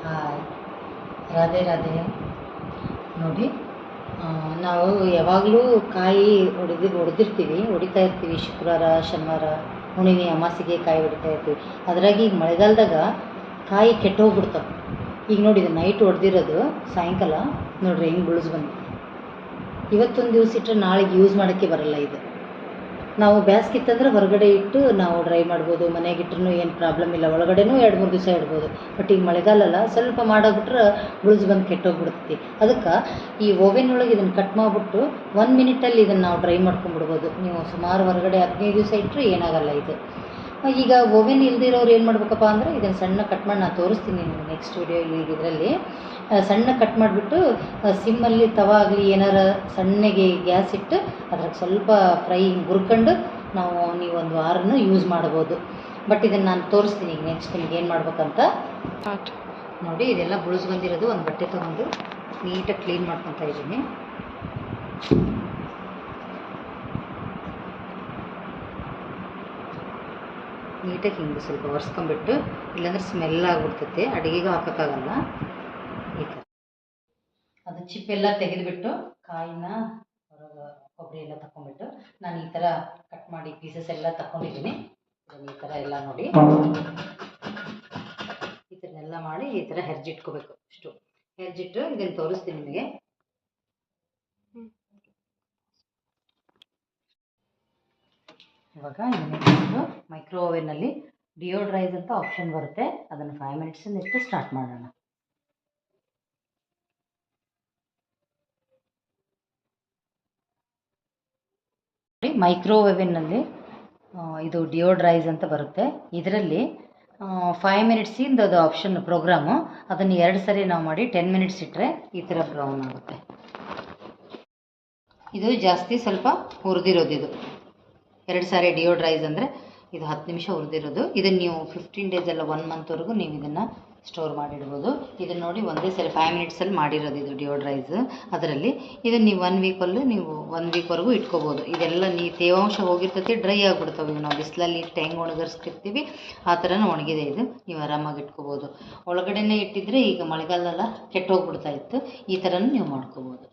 Hi, Radhe Radhe. ನೋಡಿ, ನಾವು ಯಾವಾಗಲೂ ಕಾಯಿ ಹೊಡಿತಾ ಇರ್ತೀವಿ. ಶುಕ್ರವಾರ, ಶನಿವಾರ, ಹುಣ್ಣಿಮೆ, ಅಮಾವಾಸ್ಯೆಗೆ ಕಾಯಿ ಹೊಡಿತಾ ಇರ್ತೀವಿ. ಅದ್ರಾಗ ಈಗ ಮಳೆಗಾಲದಾಗ ಕಾಯಿ ಕೆಟ್ಟೋಗ್ಬಿಡ್ತಾವೆ. ಈಗ ನೋಡಿ, ಇದು ನೈಟ್ ಹೊಡೆದಿರೋದು, ಸಾಯಂಕಾಲ ನೋಡ್ರಿ ಹೆಂಗೆ ಬುಳಿಸ್ ಬಂದಿದೆ. ಇವತ್ತೊಂದು ದಿವಸ ಇಟ್ಟರೆ ನಾಳೆಗೆ ಯೂಸ್ ಮಾಡೋಕ್ಕೆ ಬರಲ್ಲ ಇದು. ನಾವು ಬೇಸ್ಗಿತ್ತಂದ್ರೆ ಹೊರಗಡೆ ಇಟ್ಟು ನಾವು ಡ್ರೈ ಮಾಡ್ಬೋದು, ಮನೆಯಾಗಿಟ್ರೂ ಏನು ಪ್ರಾಬ್ಲಮ್ ಇಲ್ಲ, ಒಳಗಡೆನೂ 2-3 ದಿವಸ ಇಡ್ಬೋದು. ಬಟ್ ಈಗ ಮಳೆಗಾಲಲ್ಲ, ಸ್ವಲ್ಪ ಮಾಡೋಗ್ಬಿಟ್ರೆ ಬುಳಿಸ್ ಬಂದು ಕೆಟ್ಟೋಗ್ಬಿಡ್ತೈತಿ. ಅದಕ್ಕೆ ಈ ಓವೆನ್ ಒಳಗೆ ಇದನ್ನು ಕಟ್ ಮಾಡಿಬಿಟ್ಟು 1 ಮಿನಿಟಲ್ಲಿ ಇದನ್ನು ನಾವು ಡ್ರೈ ಮಾಡ್ಕೊಂಬಿಡ್ಬೋದು. ನೀವು ಸುಮಾರು ಹೊರಗಡೆ 15 ದಿವಸ ಇಟ್ಟರೆ ಏನಾಗಲ್ಲ ಇದು. ಈಗ ಓವೆನ್ ಇಲ್ದಿರೋರು ಏನು ಮಾಡ್ಬೇಕಪ್ಪ ಅಂದರೆ, ಇದನ್ನು ಸಣ್ಣ ಕಟ್ ಮಾಡಿ ನಾನು ತೋರಿಸ್ತೀನಿ ನೆಕ್ಸ್ಟ್ ವಿಡಿಯೋ. ಈಗ ಇದರಲ್ಲಿ ಸಣ್ಣ ಕಟ್ ಮಾಡಿಬಿಟ್ಟು ಸಿಮ್ಮಲ್ಲಿ ತವ ಆಗಲಿ ಏನಾರ ಸಣ್ಣಗೆ ಗ್ಯಾಸ್ ಇಟ್ಟು ಅದ್ರಾಗ ಸ್ವಲ್ಪ ಫ್ರೈ ಹುರ್ಕೊಂಡು ನೀವು ಒಂದು ವಾರನೂ ಯೂಸ್ ಮಾಡ್ಬೋದು. ಬಟ್ ಇದನ್ನು ನಾನು ತೋರಿಸ್ತೀನಿ ಈಗ ನೆಕ್ಸ್ಟ್ ನಿಮ್ಗೆ ಏನು ಮಾಡ್ಬೇಕಂತ. ನೋಡಿ, ಇದೆಲ್ಲ ಬುಳಿಸ್ ಬಂದಿರೋದು ಒಂದು ಬಟ್ಟೆ ತೊಗೊಂಡು ನೀಟಾಗಿ ಕ್ಲೀನ್ ಮಾಡ್ಕೊತಾ ಇದ್ದೀನಿ. ನೀಟಾಗಿ ಹಿಂಗೆ ಸ್ವಲ್ಪ ಒರೆಸ್ಕೊಂಬಿಟ್ಟು, ಇಲ್ಲಾಂದ್ರೆ ಸ್ಮೆಲ್ ಆಗಿಬಿಡ್ತೈತೆ, ಅಡುಗೆಗೂ ಹಾಕೋಕ್ಕಾಗಲ್ಲ. ಈ ಥರ ಅದು ಚಿಪ್ಪೆಲ್ಲ ತೆಗೆದುಬಿಟ್ಟು ಕಾಯಿನ ಹೊರಗೆ ಕೊಬ್ಬರಿ ಎಲ್ಲ ತಗೊಂಡ್ಬಿಟ್ಟು ನಾನು ಈ ಥರ ಕಟ್ ಮಾಡಿ ಪೀಸಸ್ ಎಲ್ಲ ತಗೊಂಡಿದ್ದೀನಿ. ಈ ಥರ ಎಲ್ಲ ನೋಡಿ, ಈ ಥರನೆಲ್ಲ ಮಾಡಿ ಈ ಥರ ಹೆರ್ಜಿಟ್ಕೋಬೇಕು. ಇಷ್ಟು ಹೆರ್ಜಿಟ್ಟು ಇದನ್ನು ತೋರಿಸ್ತೀನಿ ನಿಮಗೆ. ಇವಾಗ ಇದನ್ನು ಮೈಕ್ರೋ ಓವೆನ್ನಲ್ಲಿ ಡಿಯೋಡ್ರೈಸ್ ಅಂತ ಆಪ್ಷನ್ ಬರುತ್ತೆ, ಅದನ್ನು 5 ಮಿನಿಟ್ಸಿಂದ ಇಟ್ಟು ಸ್ಟಾರ್ಟ್ ಮಾಡೋಣ. ಮೈಕ್ರೋ ಓವೆನ್ನಲ್ಲಿ ಇದು ಡಿಯೋಡ್ರೈಸ್ ಅಂತ ಬರುತ್ತೆ. ಇದರಲ್ಲಿ 5 ಮಿನಿಟ್ಸಿಂದ ಅದು ಆಪ್ಷನ್ ಪ್ರೋಗ್ರಾಮು. ಅದನ್ನು 2 ಸರಿ ನಾವು ಮಾಡಿ 10 ಮಿನಿಟ್ಸ್ ಇಟ್ಟರೆ ಈ ಥರ ಬ್ರೌನ್ ಆಗುತ್ತೆ. ಇದು ಜಾಸ್ತಿ ಸ್ವಲ್ಪ ಹುರಿದಿರೋದು. ಇದು 2 ಸಾರಿ ಡಿಯೋಡ್ರೈಸ್ ಅಂದರೆ ಇದು 10 ನಿಮಿಷ ಹುರಿದಿರೋದು. ಇದನ್ನು ನೀವು 15 ಡೇಸ್ ಎಲ್ಲ 1 ಮಂತ್ವರೆಗೂ ನೀವು ಇದನ್ನು ಸ್ಟೋರ್ ಮಾಡಿಡ್ಬೋದು. ಇದನ್ನು ನೋಡಿ ಒಂದೇ ಸಲ 5 ಮಿನಿಟ್ಸಲ್ಲಿ ಮಾಡಿರೋದು ಇದು ಡಿಯೋಡ್ರೈಸ್. ಅದರಲ್ಲಿ ಇದನ್ನು ನೀವು 1 ವೀಕಲ್ಲೂ ನೀವು 1 ವೀಕ್ವರೆಗೂ ಇಟ್ಕೋಬೋದು. ಇದೆಲ್ಲ ತೇವಾಂಶ ಹೋಗಿರ್ತೈತಿ, ಡ್ರೈ ಆಗಿಬಿಡ್ತಾವೆ. ಇವು ನಾವು ಬಿಸಿಲಲ್ಲಿ ಇಟ್ಟು ಹೆಂಗೆ ಒಣಗಿಸ್ತಿರ್ತೀವಿ ಆ ಥರನೂ ಒಣಗಿದೆ ಇದು. ನೀವು ಆರಾಮಾಗಿ ಇಟ್ಕೋಬೋದು. ಒಳಗಡೆನೇ ಇಟ್ಟಿದ್ರೆ ಈಗ ಮಳೆಗಾಲದಲ್ಲ ಕೆಟ್ಟೋಗ್ಬಿಡ್ತಾ ಇತ್ತು. ಈ ಥರನೂ ನೀವು ಮಾಡ್ಕೋಬೋದು.